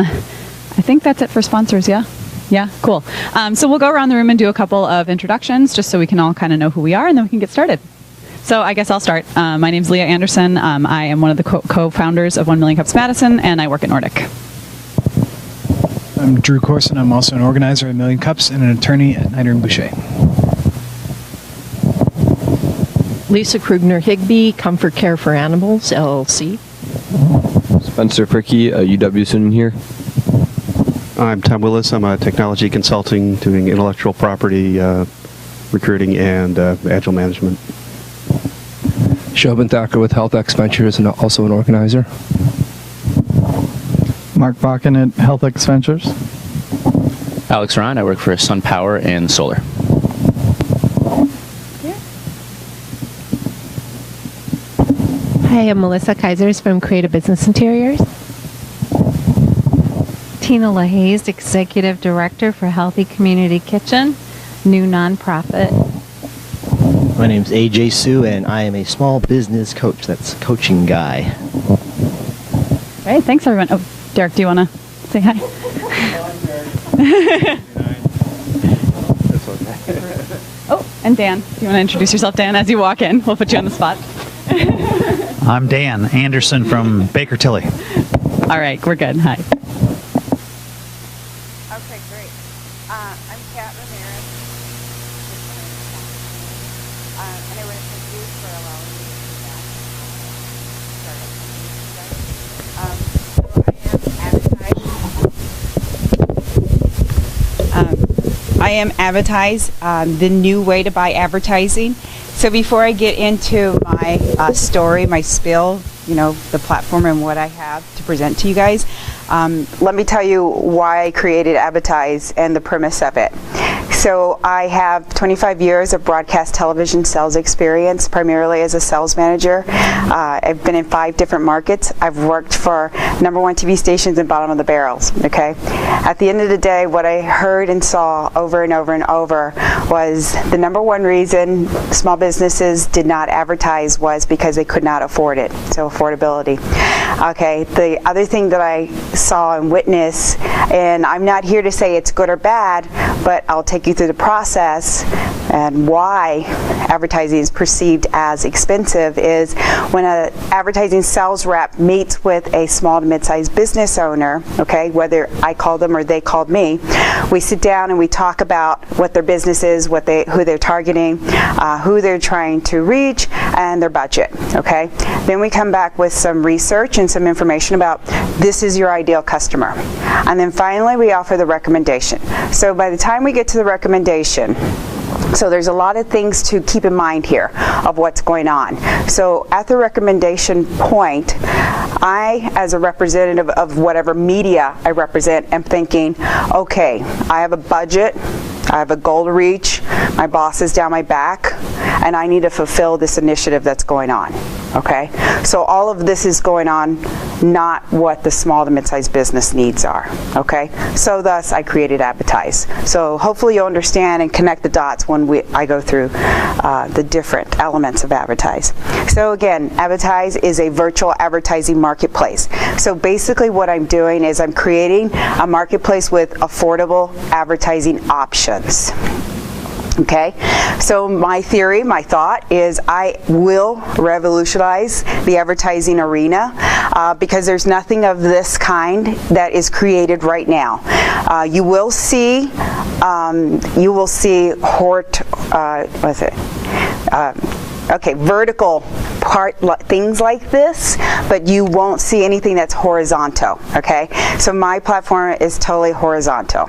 I think that's it for sponsors, yeah? Yeah, cool. So we'll go around the room and do a couple of introductions just so we can all kind of know who we are, and then we can get started. So I guess I'll start. My name's Leah Anderson. I am one of the co-founders of 1MillionCups Madison, and I work at Nordic. I'm Drew Corson. I'm also an organizer at 1MillionCups and an attorney at Snyder & Boucher. Lisa Krugner-Higby, Comfort Care for Animals, LLC. Spencer Prickey, UW student here. I'm Tom Willis. I'm a technology consulting doing intellectual property recruiting and agile management. Shobhan Thacker with HealthX Ventures and also an organizer. Mark Bakken at HealthX Ventures. Alex Ryan, I work for Sun Power and Solar. Hi, I'm Melissa Kaisers from Creative Business Interiors. Tina LaHaze, Executive Director for Healthy Community Kitchen, new nonprofit. My name's AJ Sue, and I am a small business coach. That's Coaching Guy. Great, thanks everyone. Oh, Derek, do you want to say hi? Oh, and Dan, do you want to introduce yourself, Dan, as you walk in? We'll put you on the spot. I'm Dan Anderson from Baker Tilly. All right, we're good. Hi. Okay, great. I'm Kat Ramirez. And I want to thank you for allowing me to do that. I am adBidtise, the new way to buy advertising. So before I get into my story, my spiel, you know, the platform and what I have to present to you guys, let me tell you why I created adBidtise and the premise of it. So I have 25 years of broadcast television sales experience, primarily as a sales manager. I've been in 5 different markets. I've worked for #1 TV stations and bottom of the barrels, okay? At the end of the day, what I heard and saw over and over and over was the #1 reason small businesses did not advertise was because they could not afford it, so affordability. Okay, the other thing that I saw and witnessed, and I'm not here to say it's good or bad, but I'll take you through the process and why advertising is perceived as expensive, is when an advertising sales rep meets with a small to mid-sized business owner, okay, whether I call them or they called me, we sit down and we talk about what their business is, who they're targeting, who they're trying to reach, and their budget, okay? Then we come back with some research and some information about this is your ideal customer. And then finally we offer the recommendation. So by the time we get to the recommendation, so there's a lot of things to keep in mind here of what's going on. So at the recommendation point, I, as a representative of whatever media I represent, am thinking, okay, I have a budget, I have a goal to reach, my boss is down my back, and I need to fulfill this initiative that's going on, okay? So all of this is going on, not what the small to mid-sized business needs are, okay? So thus, I created adBidtise. So hopefully you'll understand and connect the dots when I go through the different elements of adBidtise. So again, adBidtise is a virtual advertising marketplace. So basically what I'm doing is I'm creating a marketplace with affordable advertising options. Okay, so my theory, my thought is I will revolutionize the advertising arena because there's nothing of this kind that is created right now. You will see vertical things like this, but you won't see anything that's horizontal. Okay, so my platform is totally horizontal.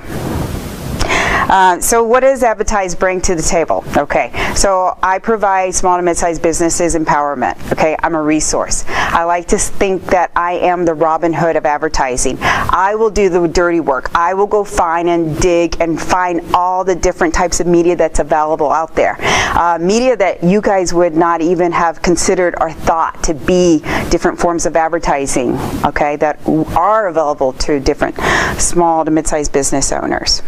So what does adBidtise bring to the table? Okay, so I provide small to mid-sized businesses empowerment. Okay, I'm a resource. I like to think that I am the Robin Hood of advertising. I will do the dirty work. I will go find and dig and find all the different types of media that's available out there. Media that you guys would not even have considered or thought to be different forms of advertising, okay, that are available to different small to mid-sized business owners.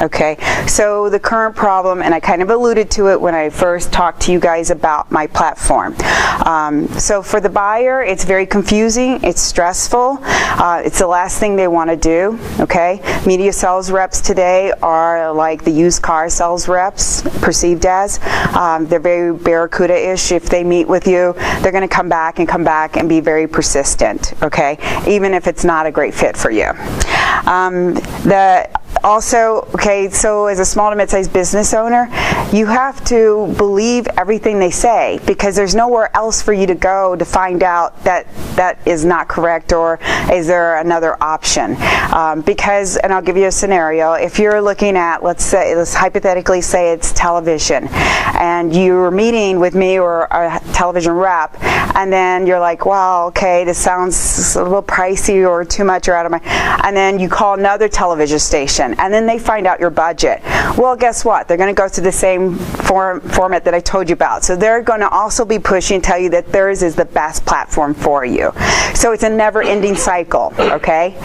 Okay, so the current problem, and I kind of alluded to it when I first talked to you guys about my platform. So for the buyer, it's very confusing, it's stressful, it's the last thing they want to do. Okay, media sales reps today are like the used car sales reps, perceived as. They're very barracuda-ish. If they meet with you, they're going to come back and be very persistent, okay, even if it's not a great fit for you. Okay, so as a small to mid-sized business owner, you have to believe everything they say, because there's nowhere else for you to go to find out that that is not correct, or is there another option. Because, and I'll give you a scenario, if you're looking at, let's hypothetically say it's television, and you're meeting with me or a television rep, and then you're like, well, okay, this sounds a little pricey or too much or out of my, and then you call another television station, and then they find out your budget. Well, guess what? They're going to go through the same format that I told you about. So they're going to also be pushing and tell you that theirs is the best platform for you. So it's a never-ending cycle, okay?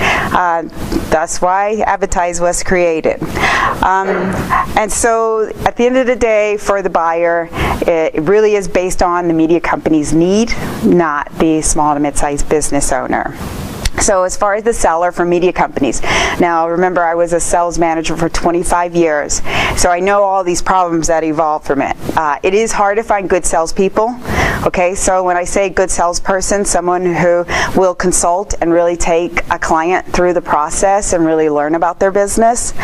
That's why adBidtise was created. And so at the end of the day, for the buyer, it really is based on the media company's need, not the small to mid-sized business owner. So as far as the seller for media companies, now remember, I was a sales manager for 25 years, so I know all these problems that evolve from it. It is hard to find good salespeople. Okay, so when I say good salesperson, someone who will consult and really take a client through the process and really learn about their business.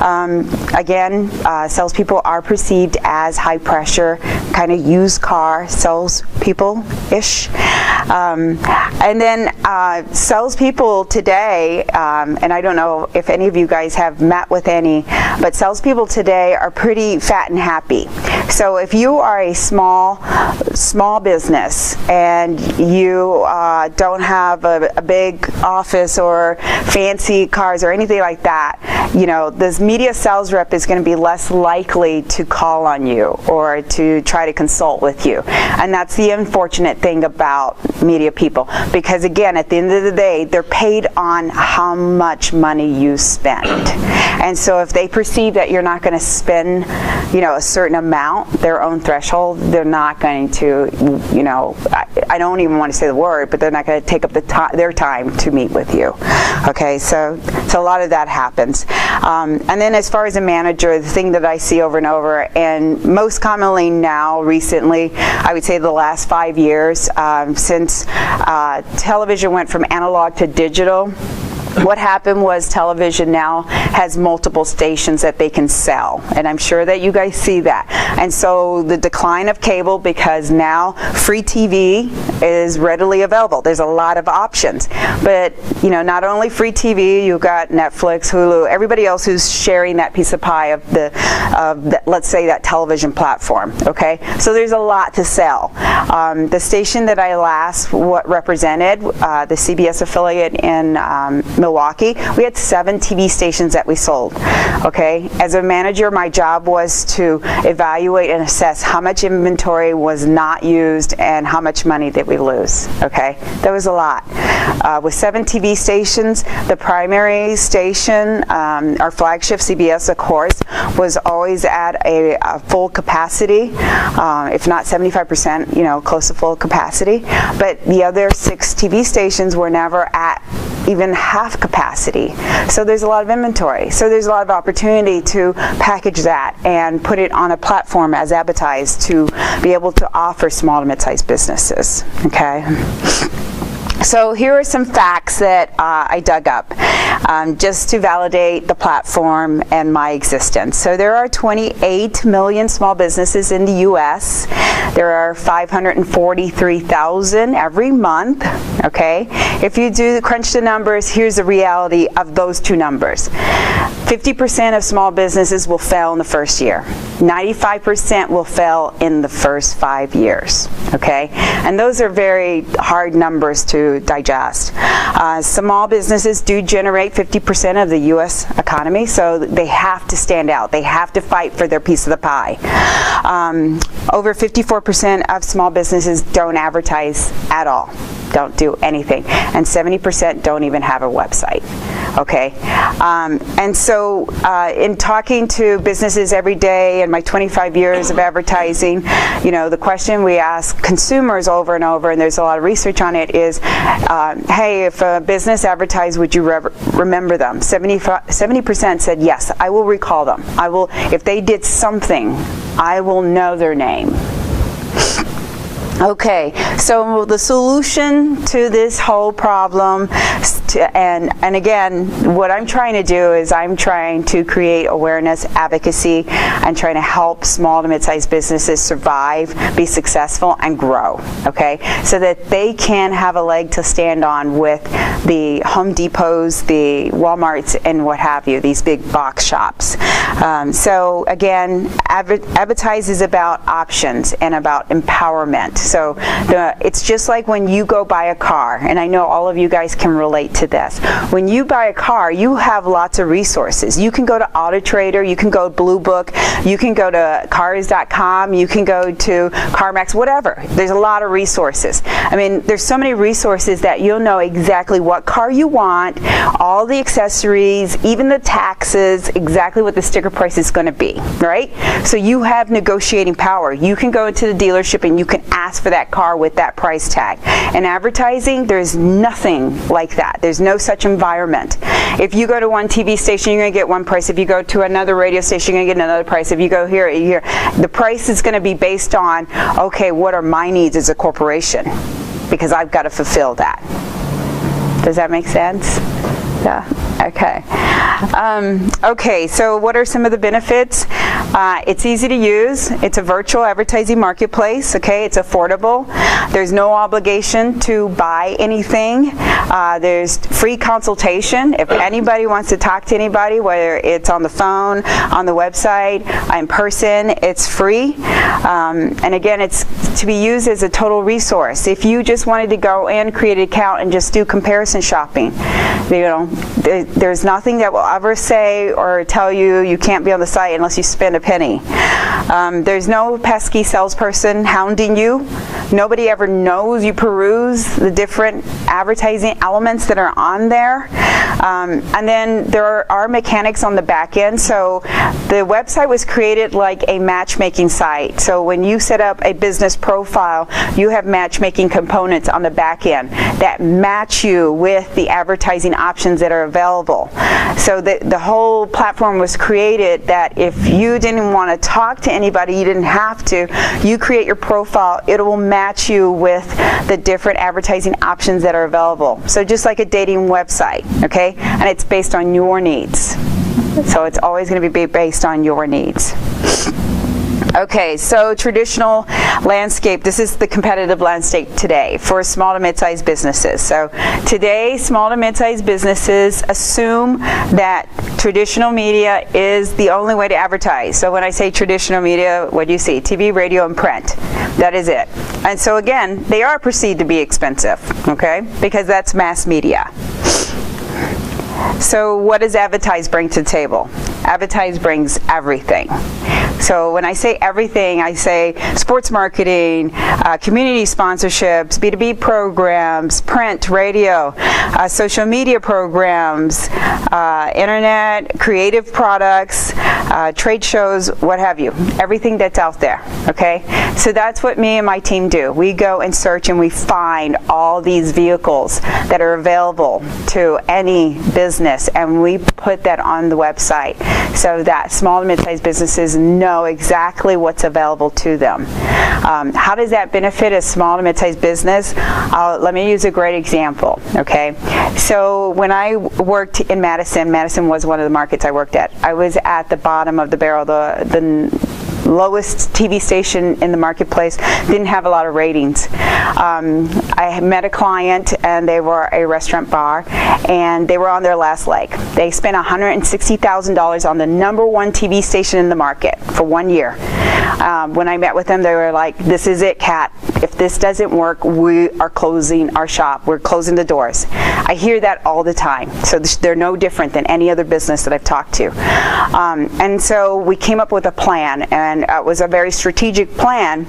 Again, salespeople are perceived as high pressure, kind of used car salespeople-ish. And then salespeople today, and I don't know if any of you guys have met with any, but salespeople today are pretty fat and happy. So if you are a small business and you don't have a big office or fancy cars or anything like that, you know, this media sales rep is going to be less likely to call on you or to try to consult with you. And that's the unfortunate thing about media people, because again, at the end of the day, they're paid on how much money you spend. And so if they perceive that you're not going to spend, you know, a certain amount, their own threshold, they're not going to, you know, I don't even want to say the word, but they're not going to take up their time to meet with you. Okay, so a lot of that happens. And then as far as a manager, the thing that I see over and over, and most commonly now, recently, I would say the last 5 years, since television went from analog to digital, what happened was television now has multiple stations that they can sell, and I'm sure that you guys see that. And so the decline of cable, because now free TV is readily available. There's a lot of options, but you know, not only free TV, you've got Netflix, Hulu, everybody else who's sharing that piece of pie of the let's say that television platform. Okay, so there's a lot to sell. The station that I last represented, the CBS affiliate in Milwaukee, we had 7 TV stations that we sold. Okay, as a manager, my job was to evaluate and assess how much inventory was not used and how much money did we lose. Okay, that was a lot. With 7 TV stations, the primary station, our flagship CBS, of course, was always at a full capacity, if not 75%, you know, close to full capacity. But the other 6 TV stations were never at even half capacity. So there's a lot of inventory. So there's a lot of opportunity to package that and put it on a platform as adBidtise to be able to offer small to mid-sized businesses. Okay. So here are some facts that I dug up just to validate the platform and my existence. So there are 28 million small businesses in the U.S. There are 543,000 every month. Okay, if you do crunch the numbers, here's the reality of those two numbers. 50% of small businesses will fail in the first year. 95% will fail in the first 5 years. Okay, and those are very hard numbers to digest. Small businesses do generate 50% of the U.S. economy, so they have to stand out. They have to fight for their piece of the pie. Over 54% of small businesses don't advertise at all. don't do anything, and 70% don't even have a website. Okay, and so in talking to businesses every day in my 25 years of advertising, you know, the question we ask consumers over and over, and there's a lot of research on it, is, hey, if a business advertised, would you remember them? 70% said yes, I will recall them. I will, if they did something, I will know their name. Okay, so the solution to this whole problem, and again, what I'm trying to do is I'm trying to create awareness, advocacy, and trying to help small to mid-sized businesses survive, be successful, and grow, okay? So that they can have a leg to stand on with the Home Depots, the Walmarts, and what have you, these big box shops. So again, advertise is about options and about empowerment. So it's just like when you go buy a car, and I know all of you guys can relate to this. When you buy a car, you have lots of resources. You can go to Auto Trader, you can go to Blue Book, you can go to cars.com, you can go to CarMax, whatever. There's a lot of resources. I mean, there's so many resources that you'll know exactly what car you want, all the accessories, even the taxes, exactly what the sticker price is going to be, right? So you have negotiating power. You can go into the dealership and you can ask for that car with that price tag. In advertising, there's nothing like that. There's no such environment. If you go to one TV station, you're going to get one price. If you go to another radio station, you're going to get another price. If you go here, the price is going to be based on, okay, what are my needs as a corporation? Because I've got to fulfill that. Does that make sense? Yeah. Okay. Okay, so what are some of the benefits? It's easy to use. It's a virtual advertising marketplace. Okay, it's affordable. There's no obligation to buy anything. There's free consultation. If anybody wants to talk to anybody, whether it's on the phone, on the website, in person, it's free. And again, it's to be used as a total resource. If you just wanted to go in, create an account, and just do comparison shopping, you know, there's nothing that will ever say or tell you you can't be on the site unless you spend a penny. There's no pesky salesperson hounding you. Nobody ever knows you peruse the different advertising elements that are on there. And then there are mechanics on the back end. So the website was created like a matchmaking site. So when you set up a business profile, you have matchmaking components on the back end that match you with the advertising options that are available. So the whole platform was created that if you didn't want to talk to anybody, you didn't have to. You create your profile, it will match you with the different advertising options that are available. So just like a dating website, okay? And it's based on your needs. So it's always going to be based on your needs. Okay, so traditional landscape, this is the competitive landscape today for small to mid-sized businesses. So today, small to mid-sized businesses assume that traditional media is the only way to advertise. So when I say traditional media, what do you see? TV, radio, and print. That is it. And so again, they are perceived to be expensive, okay? Because that's mass media. So what does advertise bring to the table? Advertise brings everything. So when I say everything, I say sports marketing, community sponsorships, B2B programs, print, radio, social media programs, internet, creative products, trade shows, what have you. Everything that's out there, okay? So that's what me and my team do. We go and search and we find all these vehicles that are available to any business, and we put that on the website so that small and mid-sized businesses know exactly what's available to them. How does that benefit a small to mid-sized business? Let me use a great example, okay? So when I worked in Madison, Madison was one of the markets I worked at. I was at the bottom of the barrel, the lowest TV station in the marketplace, didn't have a lot of ratings. I met a client and they were a restaurant bar and they were on their last leg. They spent $160,000 on the #1 TV station in the market for 1 year. When I met with them, they were like, this is it, Kat. If this doesn't work, we are closing our shop. We're closing the doors. I hear that all the time. So they're no different than any other business that I've talked to. And so we came up with a plan, and it was a very strategic plan.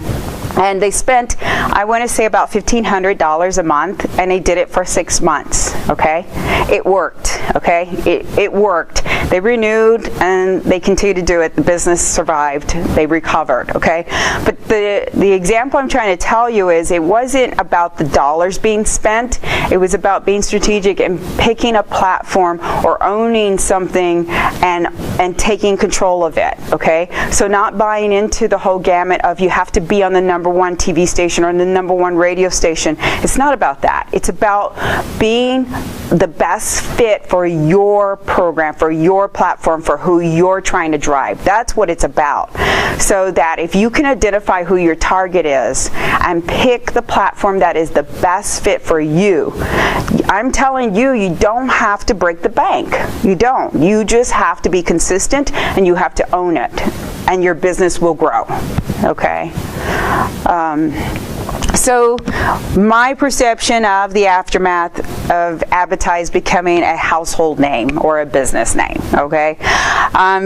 And they spent, I want to say, about $1,500 a month, and they did it for 6 months, okay? It worked, okay? It worked. They renewed, and they continued to do it. The business survived. They recovered, okay? But the example I'm trying to tell you is it wasn't about the dollars being spent. It was about being strategic and picking a platform or owning something and taking control of it, okay? So not buying into the whole gamut of you have to be on the #1 TV station or the #1 radio station. It's not about that. It's about being the best fit for your program, for your platform, for who you're trying to drive. That's what it's about. So that if you can identify who your target is and pick the platform that is the best fit for you, I'm telling you, you don't have to break the bank. You don't. You just have to be consistent, and you have to own it, and your business will grow, okay? So my perception of the aftermath of adBidtise becoming a household name or a business name, okay?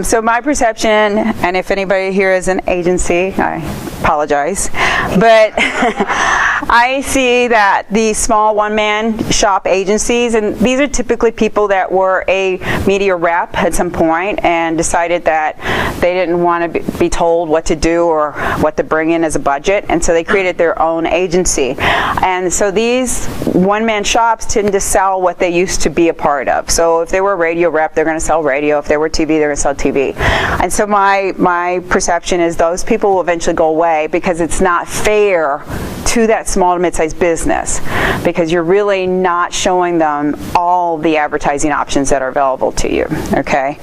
So my perception, and if anybody here is an agency, I apologize, but I see that the small one-man shop agencies, and these are typically people that were a media rep at some point and decided that they didn't want to be told what to do or what to bring in as a budget, and so they created their own agency. And so these one-man shops tend to sell what they used to be a part of. So if they were a radio rep, they're going to sell radio. If they were TV, they're going to sell TV. And so my perception is those people will eventually go away because it's not fair to that small to mid-sized business, because you're really not showing them all the advertising options that are available to you, okay?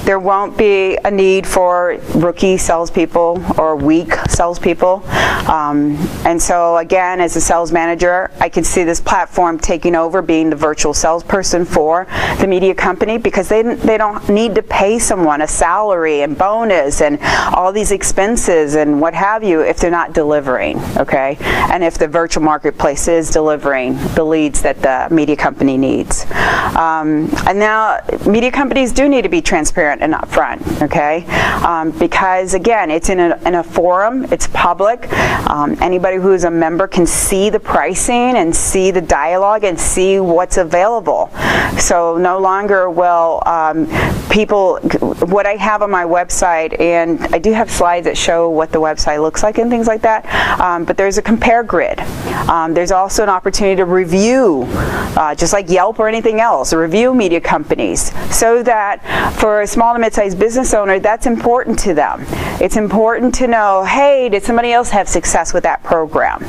There won't be a need for rookie salespeople or weak salespeople. And so again, as a sales manager, I can see this platform taking over, being the virtual salesperson for the media company, because they don't need to pay someone a salary and bonus and all these expenses and what have you if they're not delivering, okay? And if the virtual marketplace is delivering the leads that the media company needs. And now media companies do need to be transparent and upfront, okay? Because again, it's in a forum, it's public. Anybody who is a member can see the pricing and see the dialogue and see what's available. So no longer will people, what I have on my website, and I do have slides that show what the website looks like and things like that, but there's a compare grid. There's also an opportunity to review, just like Yelp or anything else, review media companies, so that for a small to mid-sized business owner, that's important to them. It's important to know, hey, did somebody else have success with that program?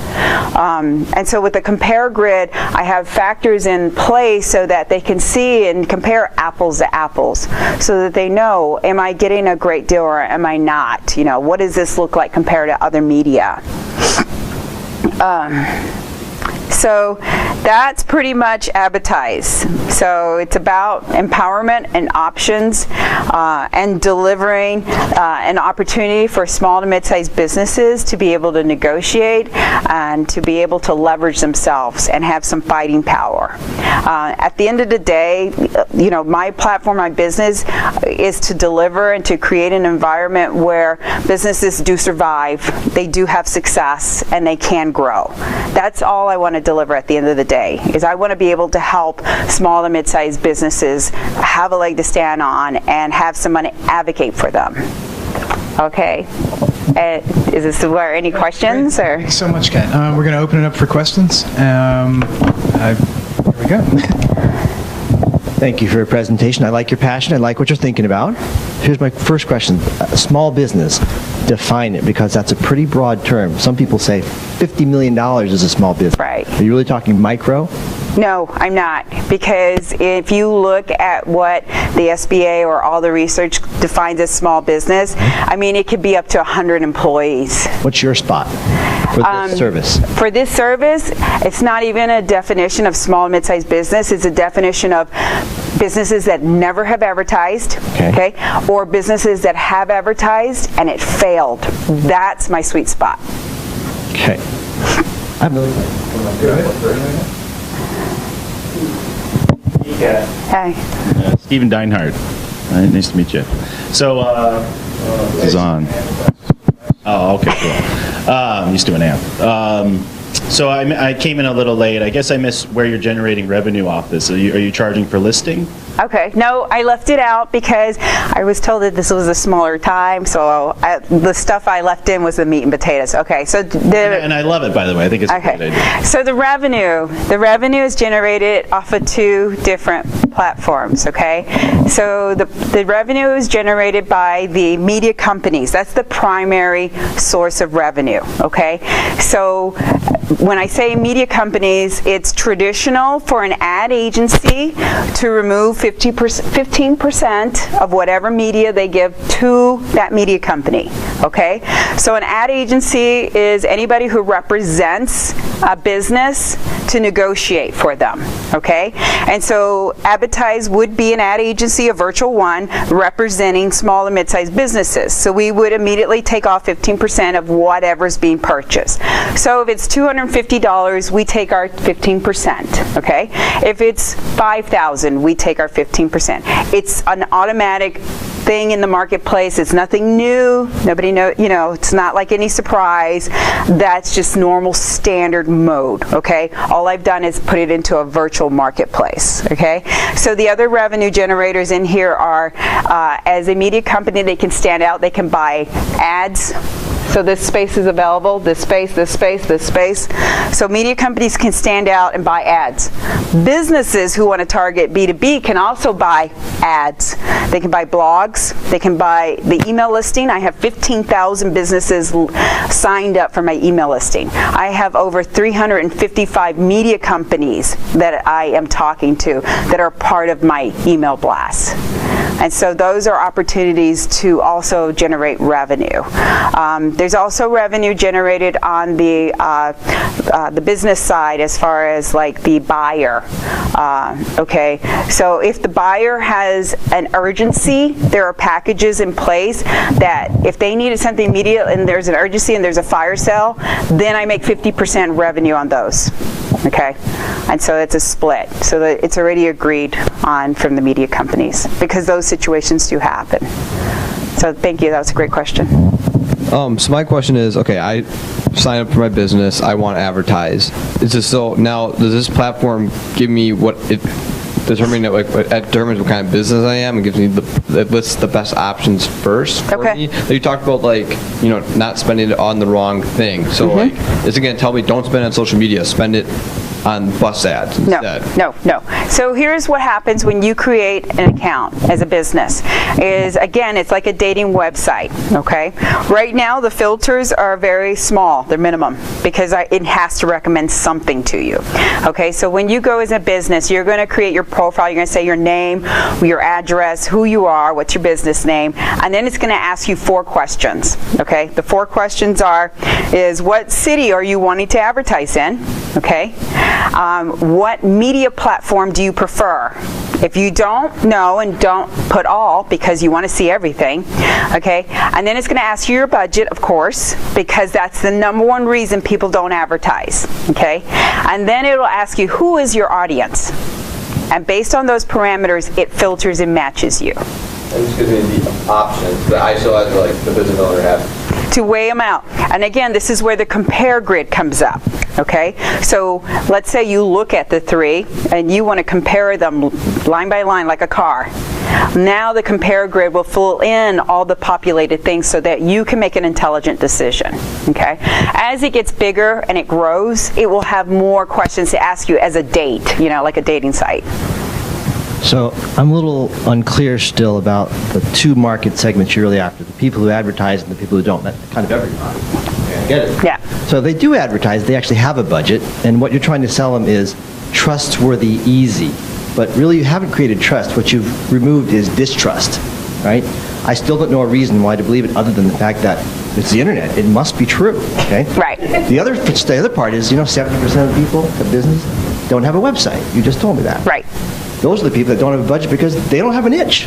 And so with the compare grid, I have factors in place so that they can see and compare apples to apples, so that they know, am I getting a great deal or am I not? You know, what does this look like compared to other media? So that's pretty much adBidtise. So it's about empowerment and options and delivering an opportunity for small to mid-sized businesses to be able to negotiate and to be able to leverage themselves and have some fighting power. At the end of the day, you know, my platform, my business is to deliver and to create an environment where businesses do survive, they do have success, and they can grow. That's all I want to deliver at the end of the day, is I want to be able to help small to mid-sized businesses have a leg to stand on and have someone advocate for them. Okay. Is this where any questions? Or? Thanks so much, Ken. We're going to open it up for questions. Here we go. Thank you for your presentation. I like your passion. I like what you're thinking about. Here's my first question. Small business, define it, because that's a pretty broad term. Some people say $50 million is a small business. Right. Are you really talking micro? No, I'm not, because if you look at what the SBA or all the research defines as small business, I mean, it could be up to 100 employees. What's your spot for this service? For this service, it's not even a definition of small and mid-sized business. It's a definition of businesses that never have advertised, okay, or businesses that have advertised and it failed. That's my sweet spot. Okay. I'm really Hi. Stephen Deinhardt. Nice to meet you. So, this is on. Oh, okay, cool. Used to and am. So I came in a little late. I guess I missed where you're generating revenue off this. Are you charging per listing? Okay, no, I left it out because I was told that this was a smaller time, so the stuff I left in was the meat and potatoes. Okay, so and I love it, by the way. I think it's a great idea. So the revenue is generated off of 2 different platforms. Okay, so the revenue is generated by the media companies. That's the primary source of revenue. Okay, so when I say media companies, it's traditional for an ad agency to remove 15% of whatever media they give to that media company. Okay, so an ad agency is anybody who represents a business to negotiate for them. Okay, and so adBidtise would be an ad agency, a virtual one, representing small and mid-sized businesses. So we would immediately take off 15% of whatever's being purchased. So if it's $250, we take our 15%. Okay, if it's $5,000, we take our 15%. It's an automatic thing in the marketplace. It's nothing new. Nobody know, it's not like any surprise. That's just normal standard mode. Okay, all I've done is put it into a virtual marketplace. Okay, so the other revenue generators in here are, as a media company, they can stand out. They can buy ads. So this space is available, this space, this space, this space. So media companies can stand out and buy ads. Businesses who want to target B2B can also buy ads. They can buy blogs. They can buy the email listing. I have 15,000 businesses signed up for my email listing. I have over 355 media companies that I am talking to that are part of my email blast. And so those are opportunities to also generate revenue. There's also revenue generated on the business side as far as like the buyer. Okay, so if the buyer has an urgency, there are packages in place that if they needed something immediate and there's an urgency and there's a fire sale, then I make 50% revenue on those. Okay, and so it's a split. So that it's already agreed on from the media companies because those situations do happen. So thank you. That was a great question. So my question is, okay, I sign up for my business. I want to advertise. Is this so now? Does this platform give me what it determines what kind of business I am and gives me it lists the best options first for me? So you talked about not spending it on the wrong thing. So like, is it going to tell me don't spend it on social media? Spend it on bus ads instead? No. So here's what happens when you create an account as a business. Is again, it's like a dating website. Okay. Right now the filters are very small. They're minimum because it has to recommend something to you. Okay. So when you go as a business, you're going to create your profile. You're going to say your name, your address, who you are, what's your business name, and then it's going to ask you 4 questions. Okay. The 4 questions is what city are you wanting to advertise in? Okay. What media platform do you prefer? If you don't know and don't put all because you want to see everything, okay, and then it's going to ask you your budget, of course, because that's the number one reason people don't advertise, okay, and then it'll ask you who is your audience, and based on those parameters, it filters and matches you. And just gives me the options that I still as like the business owner have to weigh them out. And again, this is where the compare grid comes up. Okay, so let's say you look at the 3 and you want to compare them line by line like a car. Now the compare grid will fill in all the populated things so that you can make an intelligent decision. Okay, as it gets bigger and it grows, it will have more questions to ask you as a date, like a dating site. So I'm a little unclear still about the 2 market segments you're really after, the people who advertise and the people who don't. That's kind of everybody. Okay, I get it. Yeah. So they do advertise, they actually have a budget, and what you're trying to sell them is trustworthy, easy. But really you haven't created trust. What you've removed is distrust, right? I still don't know a reason why to believe it other than the fact that it's the internet. It must be true, okay? Right. The other part is, 70% of people of business don't have a website. You just told me that. Right. Those are the people that don't have a budget because they don't have an itch.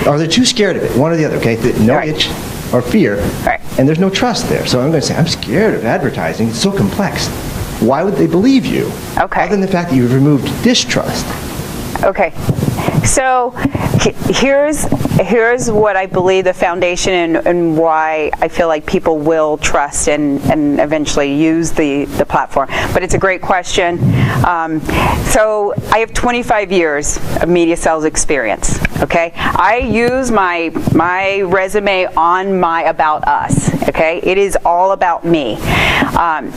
Or they're too scared of it, one or the other, okay? No itch or fear, and there's no trust there. So I'm going to say, I'm scared of advertising. It's so complex. Why would they believe you? Okay. Other than the fact that you've removed distrust. Okay. So here's what I believe the foundation and why I feel like people will trust and eventually use the platform. But it's a great question. So I have 25 years of media sales experience. Okay, I use my resume on my About Us. Okay, it is all about me.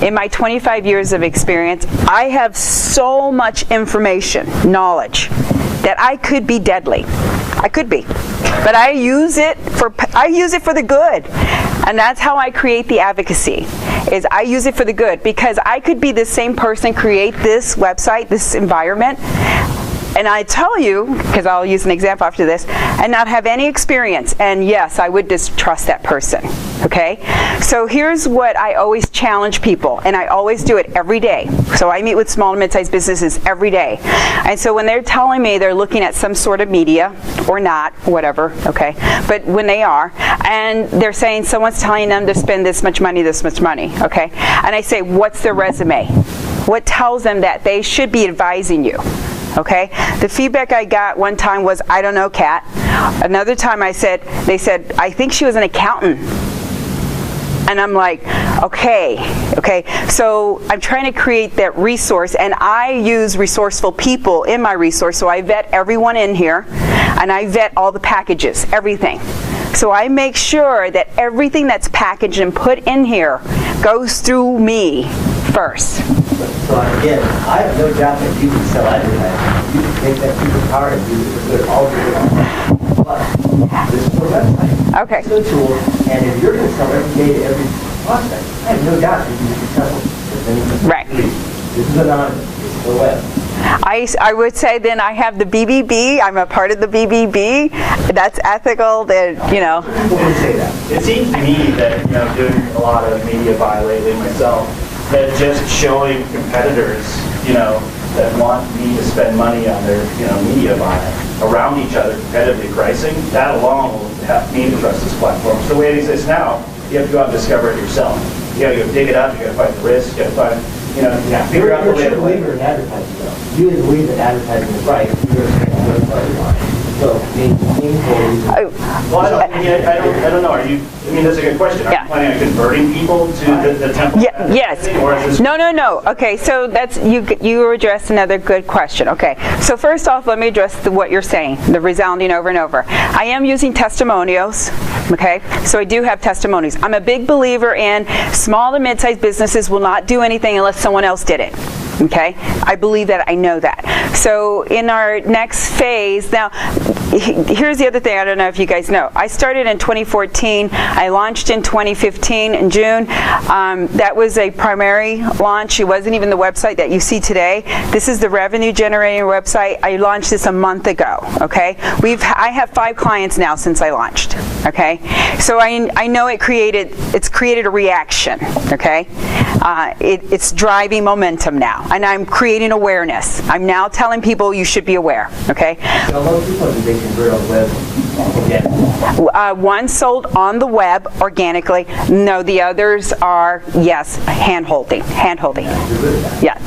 In my 25 years of experience, I have so much information, knowledge, that I could be deadly. I could be, but I use it for the good, and that's how I create the advocacy. Is I use it for the good, because I could be the same person, create this website, this environment, and I tell you, because I'll use an example after this, and not have any experience, and yes, I would distrust that person. Okay, so here's what I always challenge people, and I always do it every day. So I meet with small and mid-sized businesses every day, and so when they're telling me they're looking at some sort of media or not, whatever, okay, but when they are, and they're saying someone's telling them to spend this much money, okay, and I say, what's their resume? What tells them that they should be advising you? Okay, the feedback I got one time was, I don't know, Kat. Another time they said, I think she was an accountant. And I'm like, okay, so I'm trying to create that resource, and I use resourceful people in my resource, so I vet everyone in here, and I vet all the packages, everything. So I make sure that everything that's packaged and put in here goes through me first. So again, I have no doubt that you can sell advertising. You can take that superpower and use it for good all day long. But this is a website. Okay. It's a tool, and if you're going to sell every day to every prospect, I have no doubt that you can sell it. Right. This is anonymous. This is the web. I would say then I have the BBB. I'm a part of the BBB. That's ethical. That, you know. People would say that. It seems to me that, doing a lot of media buy lately myself, that just showing competitors, that want me to spend money on their, media buy around each other, competitively pricing, that alone will have me to trust this platform. So the way it exists now, you have to go out and discover it yourself. You got to go dig it up. You got to find the risk. You got to find, figure out the way to You're a believer in advertising, though. You believe that advertising is right. You're a third-party line. So, I don't know. That's a good question. Are you planning on converting people to the temple? Yeah, yes. Or is this No. Okay, so that's you addressed another good question. Okay, so first off, let me address what you're saying, the resounding over and over. I am using testimonials. Okay, so I do have testimonies. I'm a big believer in small to mid-sized businesses will not do anything unless someone else did it. Okay, I believe that. I know that. So in our next phase, now here's the other thing I don't know if you guys know. I started in 2014. I launched in 2015 in June. That was a primary launch. It wasn't even the website that you see today. This is the revenue generating website. I launched this a month ago. Okay, I have 5 clients now since I launched. Okay, so I know it's created a reaction. Okay, it's driving momentum now. And I'm creating awareness. I'm now telling people you should be aware. Okay. So how many people did they convert on the web organically? One sold on the web organically. No, the others are hand holding. Yeah.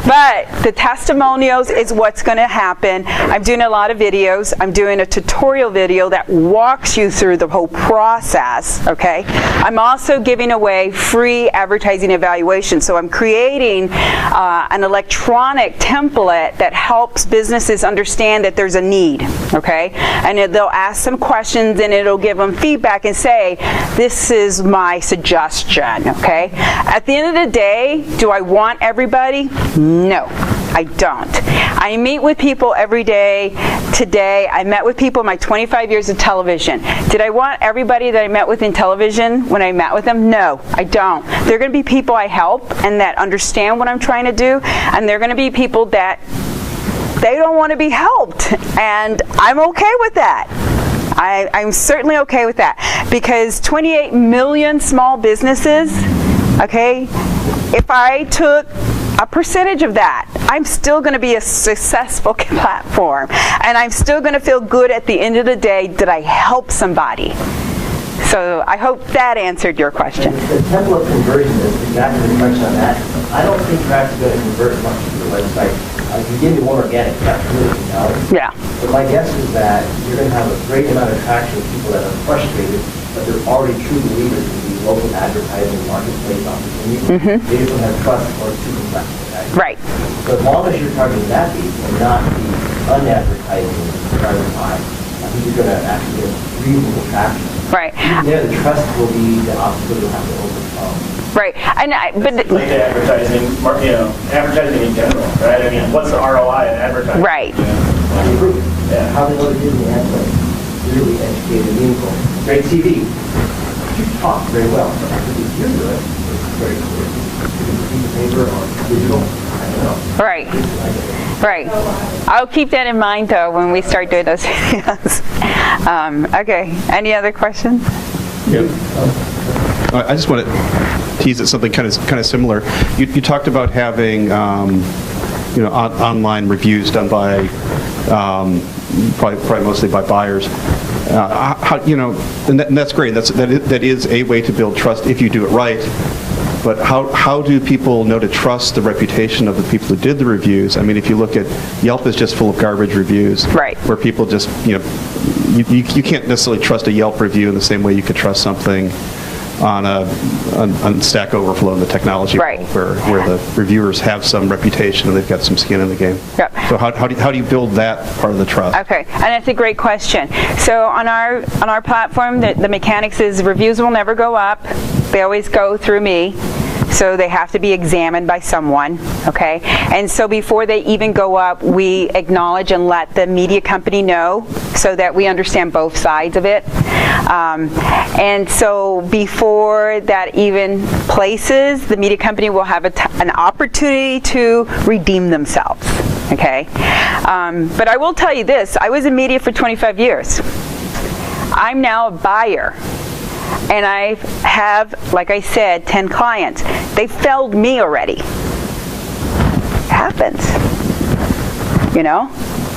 But the testimonials is what's going to happen. I'm doing a lot of videos. I'm doing a tutorial video that walks you through the whole process. Okay. I'm also giving away free advertising evaluation. So I'm creating an electronic template that helps businesses understand that there's a need. Okay. And they'll ask some questions, and it'll give them feedback and say, this is my suggestion. Okay. At the end of the day, do I want everybody? No, I don't. I meet with people every day. Today, I met with people in my 25 years of television. Did I want everybody that I met with in television when I met with them? No, I don't. They're going to be people I help and that understand what I'm trying to do, and they're going to be people that they don't want to be helped, and I'm okay with that. I'm certainly okay with that, because 28 million small businesses, okay, if I took a percentage of that, I'm still going to be a successful platform, and I'm still going to feel good at the end of the day that I help somebody. So I hope that answered your question. The template conversion is exactly the question on that. I don't think you're actually going to convert much to your website You gave me one organic, that's really compelling. Yeah. But my guess is that you're going to have a great amount of traction with people that are frustrated, but they're already true believers in the local advertising marketplace opportunity. They just don't have trust or it's too complex. Okay? Right. So as long as you're targeting that piece and not the unadvertising private pie, I think you're going to actually get reasonable traction. Right. Even there, the trust will be the obstacle you'll have to overcome. Right. But like advertising, advertising in general, right? I mean, what's the ROI in advertising? Right. Yeah. How they go to Disney ad play, really educated, meaningful. Great TV. You talk very well, but if you're good, it's very clear. Piece of paper or digital, I don't know. Right. Right. I'll keep that in mind, though, when we start doing those videos. Okay. Any other questions? Yep. I just want to tease at something kind of similar. You talked about having online reviews done by probably mostly by buyers. And that's great. That is a way to build trust if you do it right. But how do people know to trust the reputation of the people who did the reviews? I mean, if you look at Yelp is just full of garbage reviews, right? Where people just you can't necessarily trust a Yelp review in the same way you could trust something on Stack Overflow in the technology right. world, where the reviewers have some reputation and they've got some skin in the game. Yep. So how do you build that part of the trust? Okay, and that's a great question. So on our platform, the mechanics is reviews will never go up. They always go through me. So they have to be examined by someone, okay? And so before they even go up, we acknowledge and let the media company know so that we understand both sides of it. And so before that even places, the media company will have an opportunity to redeem themselves, okay? But I will tell you this, I was in media for 25 years. I'm now a buyer. And I have, like I said, 10 clients. They failed me already. It happens,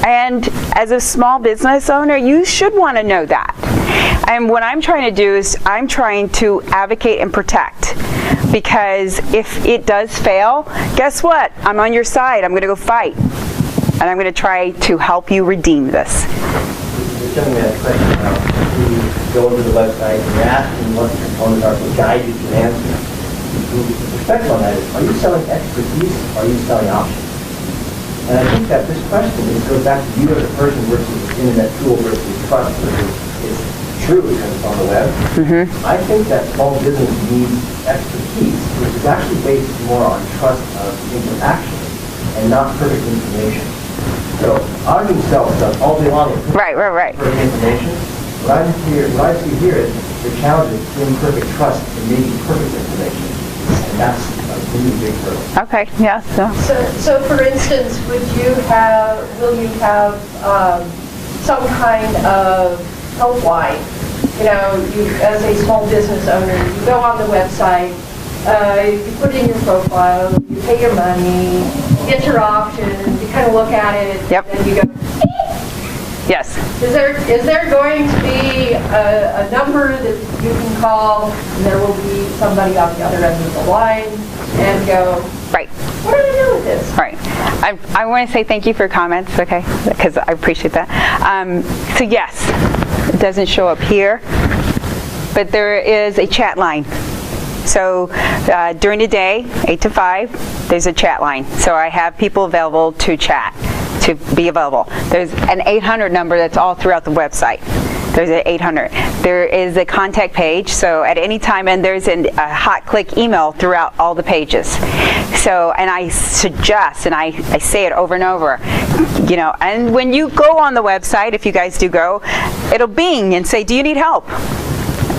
And as a small business owner, you should want to know that. And what I'm trying to do is I'm trying to advocate and protect. Because if it does fail, guess what? I'm on your side. I'm going to go fight. And I'm going to try to help you redeem this. Go to the website and ask them what the components are to guide you to an answer. The perspective on that is, are you selling expertise or are you selling options? And I think that this question goes back to you as a person versus internet tool versus trust versus it's true because it's on the web. I think that small business needs expertise, which is actually based more on trust of interaction and not perfect information. So I can sell stuff all day long. Right. Perfect information. What I see here is the challenge is imperfect trust and making perfect information. And that's a really big hurdle. Okay, yeah. So for instance, will you have some kind of helpline? You as a small business owner, you go on the website, you put in your profile, you pay your money, you get your options, you kind of look at it, and you go, yes. Is there going to be a number that you can call, and there will be somebody on the other end of the line, and go, right. What do I do with this? Right. I want to say thank you for your comments, okay, because I appreciate that. So yes, it doesn't show up here, but there is a chat line. So during the day, 8 to 5, there's a chat line. So I have people available to chat, to be available. There's an 800 number that's all throughout the website. There's an 800. There is a contact page, so at any time, and there's a hot click email throughout all the pages. So, and I suggest, and I say it over and over, and when you go on the website, if you guys do go, it'll bing and say, do you need help?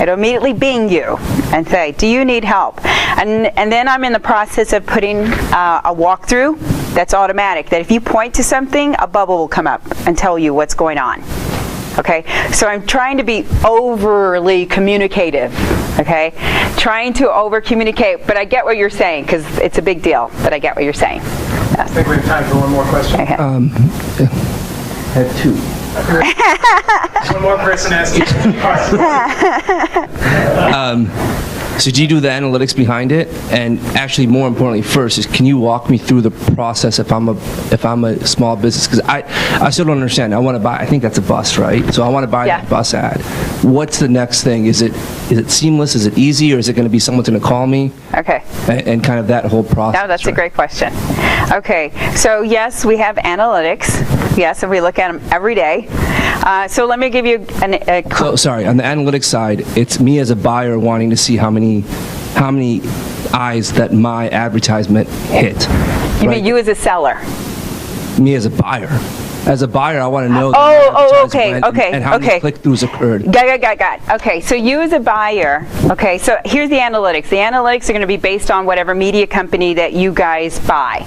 It'll immediately bing you and say, do you need help? And then I'm in the process of putting a walkthrough that's automatic, that if you point to something, a bubble will come up and tell you what's going on. Okay, so I'm trying to be overly communicative, okay? Trying to over-communicate, but I get what you're saying, because it's a big deal, but I get what you're saying. Yes. I think we have time for one more question. Okay. I have two. One more person asking. So do you do the analytics behind it? And actually, more importantly, first is, can you walk me through the process if I'm a small business? Because I still don't understand. I think that's a bus, right? So I want to buy that bus ad. What's the next thing? Is it seamless? Is it easy? Or is it going to be someone's going to call me? Okay. And kind of that whole process. No, that's a great question. Okay, so yes, we have analytics. Yes, and we look at them every day. So let me give you So, sorry, on the analytics side, it's me as a buyer wanting to see how many eyes that my advertisement hit. You mean you as a seller? Me as a buyer. As a buyer, I want to know okay. and how many click-throughs occurred. Got. Okay, so you as a buyer, okay, so here's the analytics. The analytics are going to be based on whatever media company that you guys buy,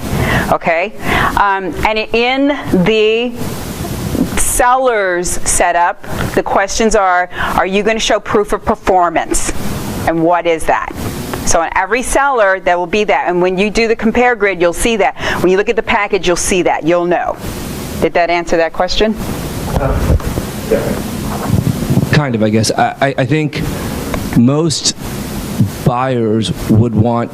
okay? And in the seller's setup, the questions are you going to show proof of performance? And what is that? So on every seller, there will be that. And when you do the compare grid, you'll see that. When you look at the package, you'll see that. You'll know. Did that answer that question? Kind of, I guess. I think most buyers would want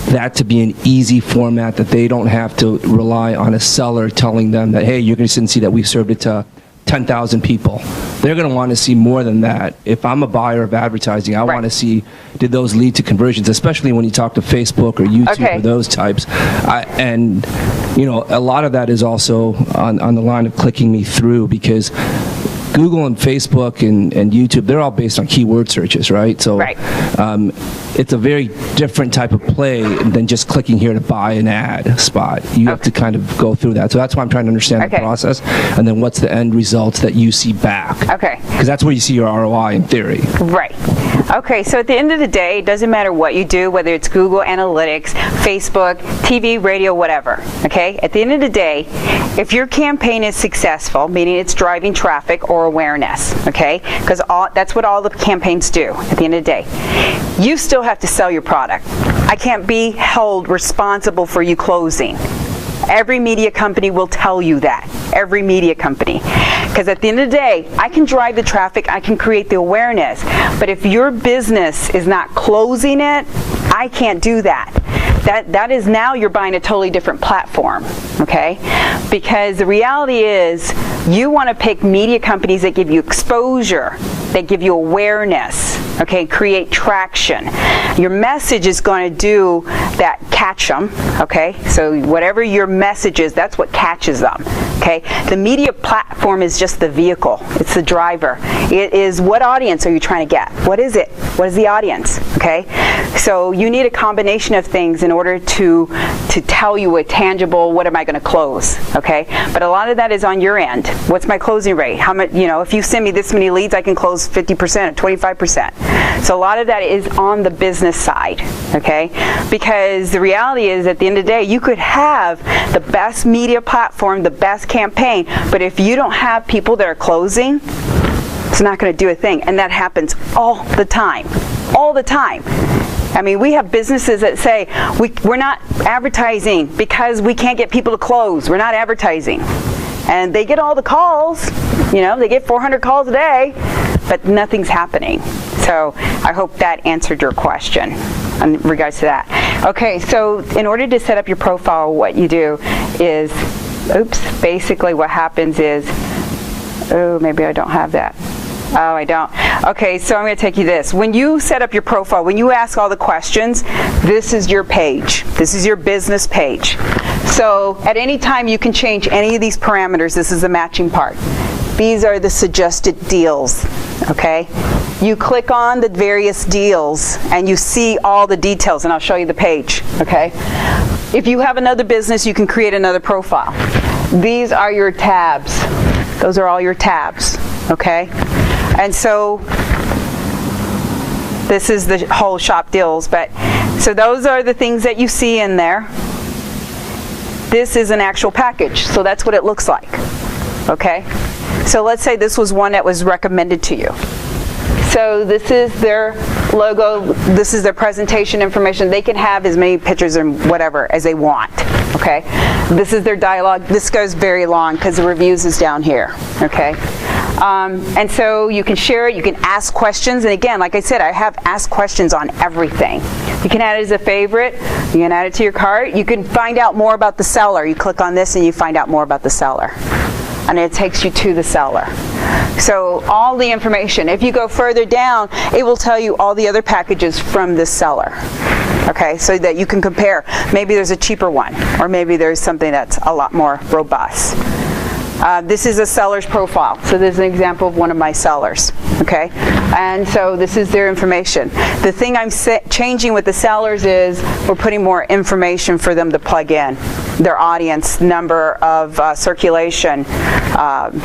that to be an easy format, that they don't have to rely on a seller telling them that, hey, you're going to see that we served it to 10,000 people. They're going to want to see more than that. If I'm a buyer of advertising, I want to see, did those lead to conversions, especially when you talk to Facebook or YouTube or those types. And, you know, a lot of that is also on the line of clicking me through, because Google and Facebook and YouTube, they're all based on keyword searches, right? So it's a very different type of play than just clicking here to buy an ad spot. You have to kind of go through that. So that's why I'm trying to understand the process, and then what's the end results that you see back. Okay. Because that's where you see your ROI in theory. Right. Okay, so at the end of the day, it doesn't matter what you do, whether it's Google Analytics, Facebook, TV, radio, whatever, okay? At the end of the day, if your campaign is successful, meaning it's driving traffic or awareness, okay? Because that's what all the campaigns do at the end of the day. You still have to sell your product. I can't be held responsible for you closing. Every media company will tell you that. Every media company. Because at the end of the day, I can drive the traffic, I can create the awareness, but if your business is not closing it, I can't do that. That is now you're buying a totally different platform, okay? Because the reality is you want to pick media companies that give you exposure, that give you awareness, okay, create traction. Your message is going to do that, catch them, okay? So whatever your message is, that's what catches them, okay? The media platform is just the vehicle. It's the driver. It is, what audience are you trying to get? What is it? What is the audience, okay? So you need a combination of things in order to tell you a tangible, what am I going to close, okay? But a lot of that is on your end. What's my closing rate? How much, you know, if you send me this many leads, I can close 50% or 25%. So a lot of that is on the business side, okay? Because the reality is, at the end of the day, you could have the best media platform, the best campaign, but if you don't have people that are closing, it's not going to do a thing. And that happens all the time. All the time. I mean, we have businesses that say, we're not advertising because we can't get people to close. We're not advertising. And they get all the calls, you know, they get 400 calls a day, but nothing's happening. So I hope that answered your question in regards to that. Okay, so in order to set up your profile, what you do is, basically what happens is, maybe I don't have that. Oh, I don't. Okay, so I'm going to take you this. When you set up your profile, when you ask all the questions, this is your page. This is your business page. So at any time you can change any of these parameters. This is the matching part. These are the suggested deals, okay? You click on the various deals and you see all the details, and I'll show you the page, okay? If you have another business, you can create another profile. These are your tabs. Those are all your tabs, okay? And so this is the whole shop deals, but so those are the things that you see in there. This is an actual package, so that's what it looks like, okay? So let's say this was one that was recommended to you. So this is their logo, this is their presentation information. They can have as many pictures and whatever as they want, okay? This is their dialogue. This goes very long because the reviews is down here, okay? And so you can share it, you can ask questions, and again, like I said, I have ask questions on everything. You can add it as a favorite, you can add it to your cart, you can find out more about the seller. You click on this and you find out more about the seller. And it takes you to the seller. So all the information, if you go further down, it will tell you all the other packages from this seller. Okay, so that you can compare. Maybe there's a cheaper one, or maybe there's something that's a lot more robust. This is a seller's profile. So this is an example of one of my sellers. Okay, and so this is their information. The thing I'm changing with the sellers is we're putting more information for them to plug in. Their audience, number of circulation,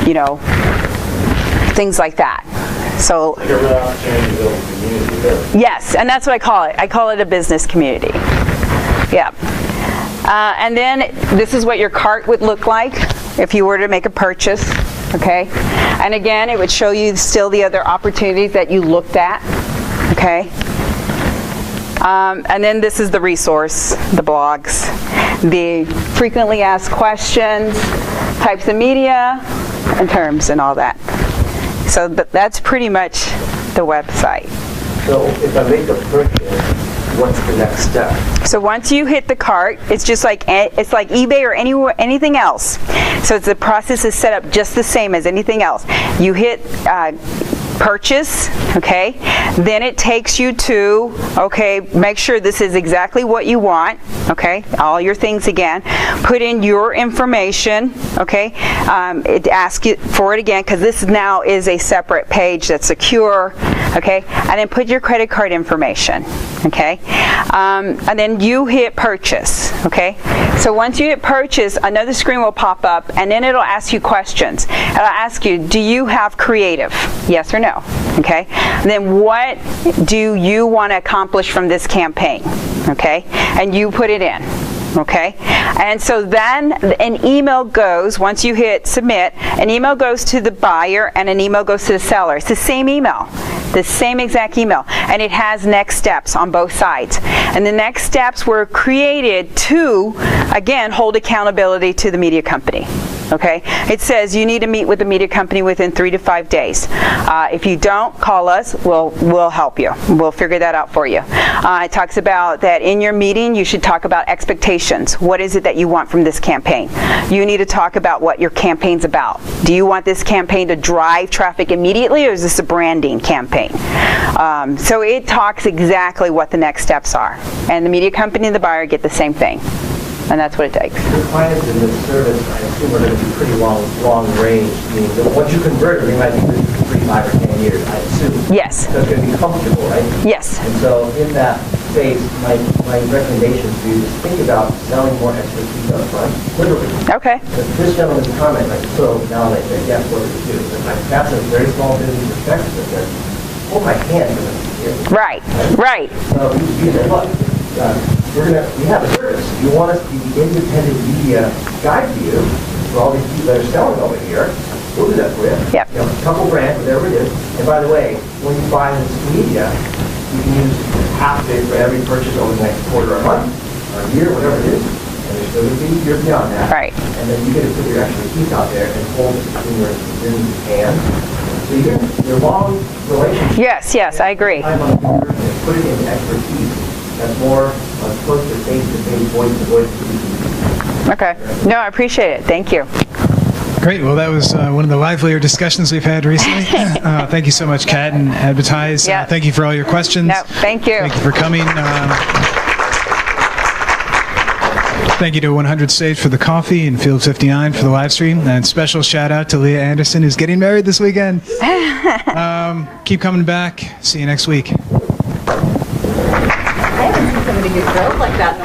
you know, things like that. So like a real opportunity to build a community there. Yes, and that's what I call it. I call it a business community. Yeah. And then this is what your cart would look like if you were to make a purchase. Okay. And again, it would show you still the other opportunities that you looked at. Okay. And then this is the resource, the blogs, the frequently asked questions, types of media, and terms and all that. So that's pretty much the website. So if I make a purchase, what's the next step? So once you hit the cart, it's just like eBay or anything else. So the process is set up just the same as anything else. You hit purchase, okay, then it takes you to, okay, make sure this is exactly what you want, okay, all your things again, put in your information, okay, it asks you for it again because this now is a separate page that's secure, okay, and then put your credit card information, okay, and then you hit purchase, okay. So once you hit purchase, another screen will pop up and then it'll ask you questions. It'll ask you, do you have creative? Yes or no? Okay. And then what do you want to accomplish from this campaign? Okay. And you put it in. Okay. And so then an email goes, once you hit submit, an email goes to the buyer and an email goes to the seller. It's the same email. The same exact email, and it has next steps on both sides. And the next steps were created to, again, hold accountability to the media company. Okay, it says you need to meet with the media company within 3 to 5 days. If you don't, call us. We'll help you. We'll figure that out for you. It talks about that in your meeting you should talk about expectations. What is it that you want from this campaign? You need to talk about what your campaign's about. Do you want this campaign to drive traffic immediately, or is this a branding campaign? So it talks exactly what the next steps are, and the media company and the buyer get the same thing. And that's what it takes. The clients in this service, I assume, are going to be pretty long range. Meaning that once you convert them, they might be with you for 3, 5, or 10 years, I assume. Yes. So it's going to be comfortable, right? Yes. And so in that phase, my recommendation to you is think about selling more expertise up front, literally. Okay. This gentleman's comment, like, so now they say, yes, what do we do? That's a very small business perspective that says, hold my hand for this. Right. Right. So you say, look, we have a service. You want us to be the independent media guide for you for all these people that are selling over here. We'll do that for you. Yep. You know, a couple grand, whatever it is. And by the way, when you buy this media, you can use half of it for every purchase over the next quarter, a month, or a year, whatever it is. And there's still going to be a year beyond that. Right. And then you get to put your expertise out there and hold it in your hand. So you get your long relationship. Yes, I agree. Put it in expertise. That's more close to face-to-face, voice-to-voice. Okay. No, I appreciate it. Thank you. Great. Well, that was one of the livelier discussions we've had recently. Thank you so much, Kat and adBidtise. Yep. Thank you for all your questions. No, thank you. Thank you for coming. Thank you to 100 Stage for the coffee and Field 59 for the live stream. And special shout out to Leah Anderson, who's getting married this weekend. Keep coming back. See you next week. I haven't seen somebody get grilled like that.